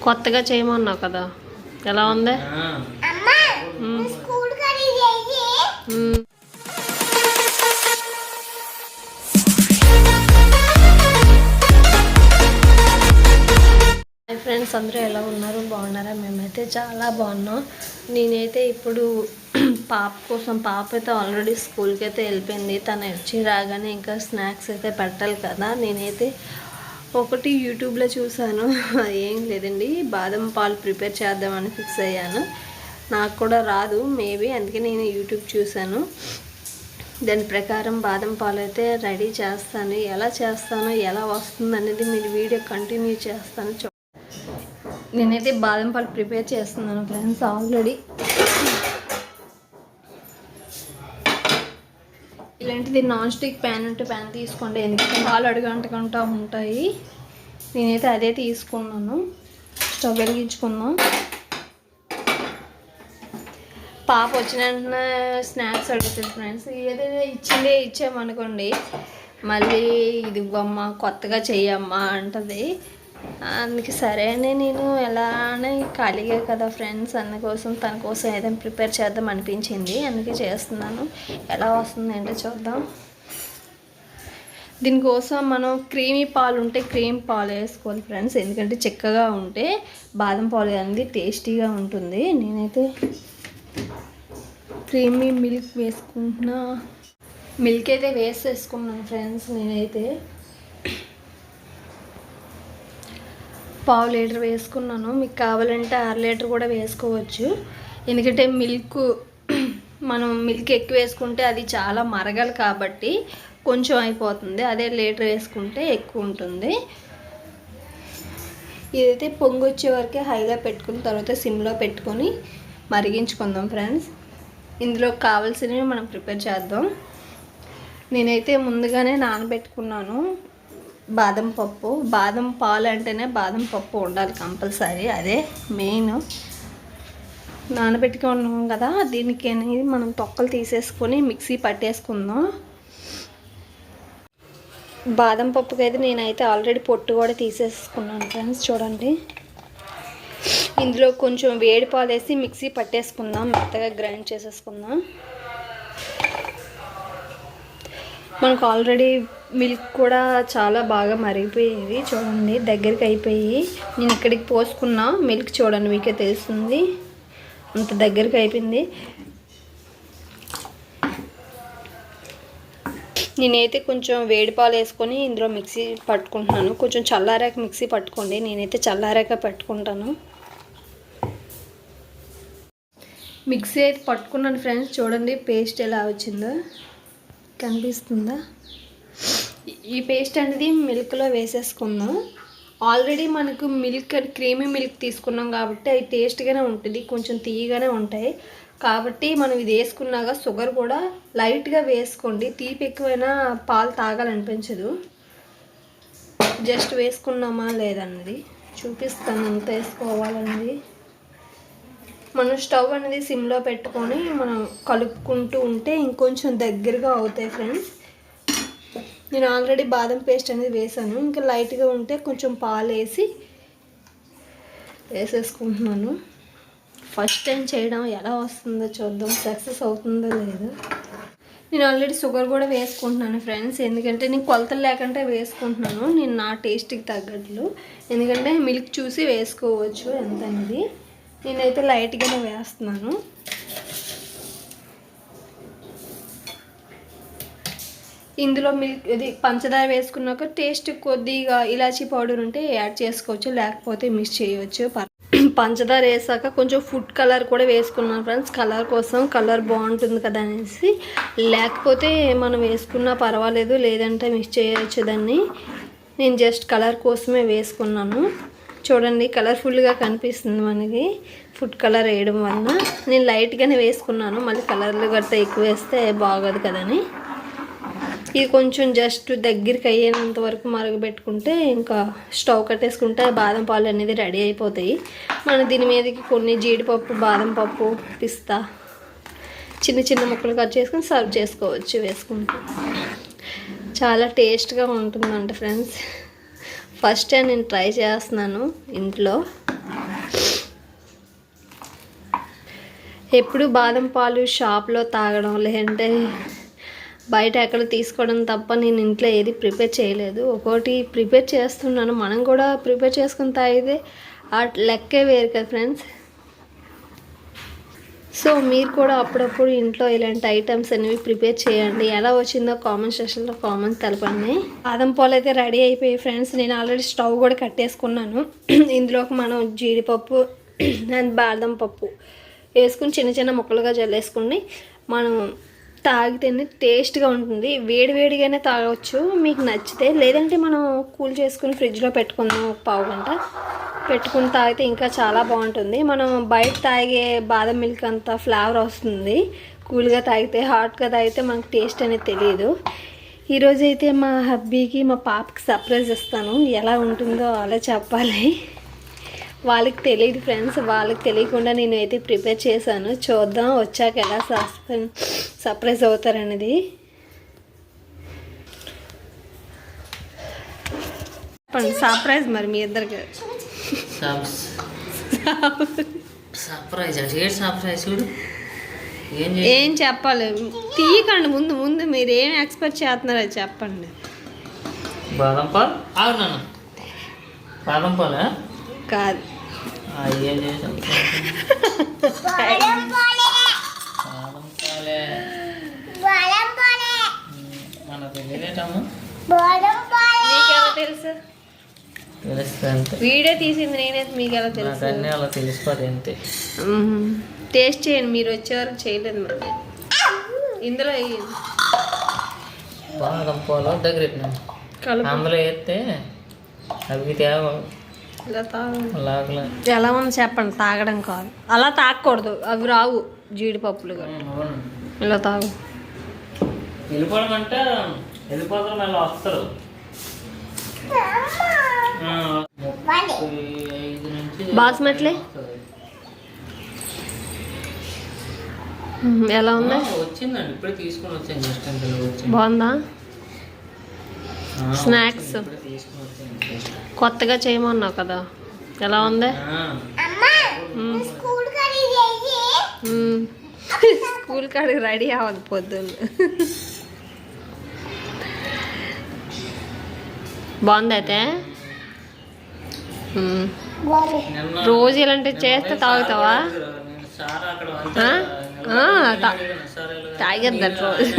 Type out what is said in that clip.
కొత్తగా చేయమన్నావు కదా, ఎలా ఉంది? ఫ్రెండ్స్ అందరూ ఎలా ఉన్నారు? బాగున్నారా? మేమైతే చాలా బాగున్నాం. నేనైతే ఇప్పుడు పాప కోసం, పాప అయితే ఆల్రెడీ స్కూల్కి అయితే వెళ్ళిపోయింది. తను వచ్చి రాగానే ఇంకా స్నాక్స్ అయితే పెట్టాలి కదా. నేనైతే ఒకటి యూట్యూబ్లో చూసాను, ఏం లేదండి, బాదం పాలు ప్రిపేర్ చేద్దామని ఫిక్స్ అయ్యాను. నాకు కూడా రాదు మేబీ, అందుకే నేను యూట్యూబ్ చూశాను. దాని ప్రకారం బాదం పాలు అయితే రెడీ చేస్తాను. ఎలా చేస్తానో, ఎలా వస్తుంది అనేది మీరు వీడియో కంటిన్యూ చేస్తాను. నేనైతే బాదం పాలు ప్రిపేర్ చేస్తున్నాను ఫ్రెండ్స్. ఆల్రెడీ ఇలాంటిది నాన్ స్టిక్ ప్యాన్ ఉంటే ప్యాన్ తీసుకోండి, ఎందుకంటే పాలు అడుగంటకుంటూ ఉంటాయి. నేనైతే అదే తీసుకున్నాను. స్టవ్ వెలిగించుకుందాం. పాప వచ్చిన వెంటనే స్నాక్స్ అడుగుతుంది ఫ్రెండ్స్. ఏదైనా ఇచ్చామనుకోండి, మళ్ళీ ఇది ఇవ్వమ్మా, కొత్తగా చెయ్యమ్మా అంటది. అందుకే సరే అని నేను ఎలానే ఖాళీగా కదా ఫ్రెండ్స్, అందుకోసం తన కోసం ఏదైనా ప్రిపేర్ చేద్దాం అనిపించింది, అందుకే చేస్తున్నాను. ఎలా వస్తుంది అంటే చూద్దాం. దీనికోసం మనం క్రీమీ పాలు ఉంటే క్రీమ్ పాలు వేసుకోవాలి ఫ్రెండ్స్, ఎందుకంటే చిక్కగా ఉంటే బాదం పాలు అనేది టేస్టీగా ఉంటుంది. నేనైతే క్రీమీ మిల్క్ వేసుకుంటున్నా. మిల్క్ అయితే వేసేసుకున్నాను ఫ్రెండ్స్. నేనైతే 1/2 లీటర్ వేసుకున్నాను. మీకు కావాలంటే 1/2 లీటర్ కూడా వేసుకోవచ్చు, ఎందుకంటే మనం మిల్క్ ఎక్కువ వేసుకుంటే అది చాలా మరగాలి కాబట్టి కొంచెం అయిపోతుంది. అదే లీటర్ వేసుకుంటే ఎక్కువ ఉంటుంది. ఇదైతే పొంగు వచ్చే వరకే హైలో పెట్టుకున్న తర్వాత సిమ్లో పెట్టుకొని మరిగించుకుందాం ఫ్రెండ్స్. ఇందులో కావాల్సినవి మనం ప్రిపేర్ చేద్దాం. నేనైతే ముందుగానే నానబెట్టుకున్నాను బాదం పప్పు. బాదం పాలు అంటేనే బాదం పప్పు ఉండాలి కంపల్సరీ, అదే మెయిన్. నానబెట్టుకున్నాం కదా, దీనికి అనేది మనం తొక్కలు తీసేసుకొని మిక్సీ పట్టేసుకుందాం. బాదం పప్పుకి అయితే నేనైతే ఆల్రెడీ పొట్టు కూడా తీసేసుకున్నాను ఫ్రెండ్స్. చూడండి, ఇందులో కొంచెం వేడి పాలు వేసి మిక్సీ పట్టేసుకుందాం, మెత్తగా గ్రైండ్ చేసేసుకుందాం. మనకు ఆల్రెడీ మిల్క్ కూడా చాలా బాగా మరిగిపోయేవి. చూడండి, దగ్గరికి అయిపోయి నేను ఇక్కడికి పోసుకున్నా మిల్క్. చూడండి, మీకే తెలుస్తుంది, అంత దగ్గరికి అయిపోయింది. నేనైతే కొంచెం వేడి పాలు వేసుకొని ఇందులో మిక్సీ పట్టుకుంటున్నాను. కొంచెం చల్లారాక మిక్సీ పట్టుకోండి, నేనైతే చల్లారాక పట్టుకుంటాను. మిక్సీ అయితే పట్టుకున్నాను ఫ్రెండ్స్. చూడండి పేస్ట్ ఎలా వచ్చిందో కనిపిస్తుందా? ఈ పేస్ట్ అనేది మిల్క్లో వేసేసుకుందాం. ఆల్రెడీ మనకు మిల్క్, క్రీమీ మిల్క్ తీసుకున్నాం కాబట్టి అవి టేస్ట్గానే ఉంటుంది, కొంచెం తీయగానే ఉంటాయి. కాబట్టి మనం ఇది వేసుకున్నాక షుగర్ కూడా లైట్గా వేసుకోండి. తీపి ఎక్కువైనా పాలు తాగాలనిపించదు. జస్ట్ వేసుకున్నామా లేదన్నది చూపిస్తాను, ఎంత వేసుకోవాలన్నది. మనం స్టవ్ అనేది సిమ్లో పెట్టుకొని మనం కలుపుకుంటూ ఉంటే ఇంకొంచెం దగ్గరగా అవుతాయి ఫ్రెండ్స్. నేను ఆల్రెడీ బాదం పేస్ట్ అనేది వేసాను, ఇంకా లైట్గా ఉంటే కొంచెం పాలు వేసేసుకుంటున్నాను. ఫస్ట్ టైం చేయడం ఎలా వస్తుందో చూద్దాం, సక్సెస్ అవుతుందో లేదో. నేను ఆల్రెడీ షుగర్ కూడా వేసుకుంటున్నాను ఫ్రెండ్స్, ఎందుకంటే నేను కొలతలు లేకుండా వేసుకుంటున్నాను, నేను నా టేస్ట్కి తగ్గట్లు. ఎందుకంటే మిల్క్ చూసి వేసుకోవచ్చు ఎంత అనేది. నేనైతే లైట్గానే వేస్తున్నాను. ఇందులో మిల్క్ ఇది పంచదార వేసుకున్నాక టేస్ట్ కొద్దిగా ఇలాచీ పౌడర్ ఉంటే యాడ్ చేసుకోవచ్చు, లేకపోతే మిక్స్ చేయవచ్చు. పంచదార వేసాక కొంచెం ఫుడ్ కలర్ కూడా వేసుకున్నాను ఫ్రెండ్స్, కలర్ కోసం, కలర్ బాగుంటుంది కదా అనేసి. లేకపోతే మనం వేసుకున్నా పర్వాలేదు, లేదంటే మిక్స్ చేయవచ్చు దాన్ని. నేను జస్ట్ కలర్ కోసమే వేసుకున్నాను. చూడండి, కలర్ఫుల్గా కనిపిస్తుంది మనకి ఫుడ్ కలర్ వేయడం వలన. నేను లైట్గానే వేసుకున్నాను, మళ్ళీ కలర్లు గట్రా ఎక్కువ వేస్తే బాగోదు కదని. ఇది కొంచెం జస్ట్ దగ్గరికి అయ్యేంత వరకు మరగబెట్టుకుంటే ఇంకా స్టవ్ కట్టేసుకుంటే బాదం పాలు అనేది రెడీ అయిపోతాయి. మనం దీని మీదకి కొన్ని జీడిపప్పు, బాదం పప్పు, పిస్తా చిన్న చిన్న ముక్కలు కట్ చేసుకొని సర్వ్ చేసుకోవచ్చు వేసుకుంటూ. చాలా టేస్ట్గా ఉంటుందంట ఫ్రెండ్స్. ఫస్ట్ టైం నేను ట్రై చేస్తున్నాను ఇంట్లో. ఎప్పుడు బాదం పాలు షాప్లో తాగడం లేదంటే బయట ఎక్కడ తీసుకోవడం తప్ప నేను ఇంట్లో ఏది ప్రిపేర్ చేయలేదు. ఒక్కోటి ప్రిపేర్ చేస్తున్నాను, మనం కూడా ప్రిపేర్ చేసుకుని తాగితే ఆ లెక్కే వేరు కదా ఫ్రెండ్స్. సో మీరు కూడా అప్పుడప్పుడు ఇంట్లో ఇలాంటి ఐటమ్స్ అనేవి ప్రిపేర్ చేయండి. ఎలా వచ్చిందో కామెంట్ సెక్షన్లో కామెంట్ తెలపండి. బాదం పాలు అయితే రెడీ అయిపోయాయి ఫ్రెండ్స్. నేను ఆల్రెడీ స్టవ్ కూడా కట్టేసుకున్నాను. ఇందులోకి మనం జీడిపప్పు అండ్ బాదం పప్పు వేసుకుని చిన్న చిన్న ముక్కలుగా జల్లేసుకుని మనం తాగితేనే టేస్ట్గా ఉంటుంది. వేడివేడిగానే తాగవచ్చు మీకు నచ్చితే, లేదంటే మనం కూల్ చేసుకుని ఫ్రిడ్జ్లో పెట్టుకుందాం ఒక పావు గంట పెట్టుకుని తాగితే ఇంకా చాలా బాగుంటుంది. మనం బయట తాగే బాదం మిల్క్ అంత ఫ్లేవర్ వస్తుంది, కూల్గా తాగితే. హాట్గా తాగితే మనకు టేస్ట్ అనేది తెలియదు. ఈరోజైతే మా హబ్బీకి మా పాపకి సర్ప్రైజ్ ఇస్తాను. ఎలా ఉంటుందో అలా చెప్పాలి. వాళ్ళకి తెలియదు ఫ్రెండ్స్, వాళ్ళకి తెలియకుండా నేను అయితే ప్రిపేర్ చేశాను. చూద్దాం వచ్చాక ఎలా సర్ప్రైజ్ అవుతారనేది. చెప్పండి సర్ప్రైజ్ మరి మీ ఇద్దరికి. ఏం చెప్పాలి తీయకండి, ముందు ముందు మీరు ఏం ఎక్స్పెక్ట్ చేస్తున్నారో అది చెప్పండి. బాదం పాలు బాదం పాలా కాదు, తెలుసు వీడియో తీసింది నేనైతే, మీకు ఎలా తెలుసు? అలా తెలిసిపోతే అంతే. టేస్ట్ చేయండి, మీరు వచ్చే వరకు చేయలేదు మరి. ఇందులో బాదం పాలు దగ్గర అందులో వేస్తే అవి తేవ ఎలా ఉంది చెప్పండి. తాగడం కాదు, అలా తాగకూడదు, అవి రావు జీడిపప్పులు. ఇలా తాగు. వెళ్ళిపోవడం అంటే వెళ్ళిపోతారు, మళ్ళీ వస్తారు. బాస్మతి ఎలా ఉంది? వచ్చిందండి, ఇప్పుడే తీసుకుని వచ్చాను. బాగుందా? స్నాక్స్ కొత్తగా చేయమన్నావు కదా, ఎలా ఉంది? స్కూల్ కాడికి రెడీ అవ్వదు పొద్దున్న. బాగుంది అయితే. రోజు ఇలాంటివి చేస్తే తాగుతావా? తాగేద్దాం రోజు.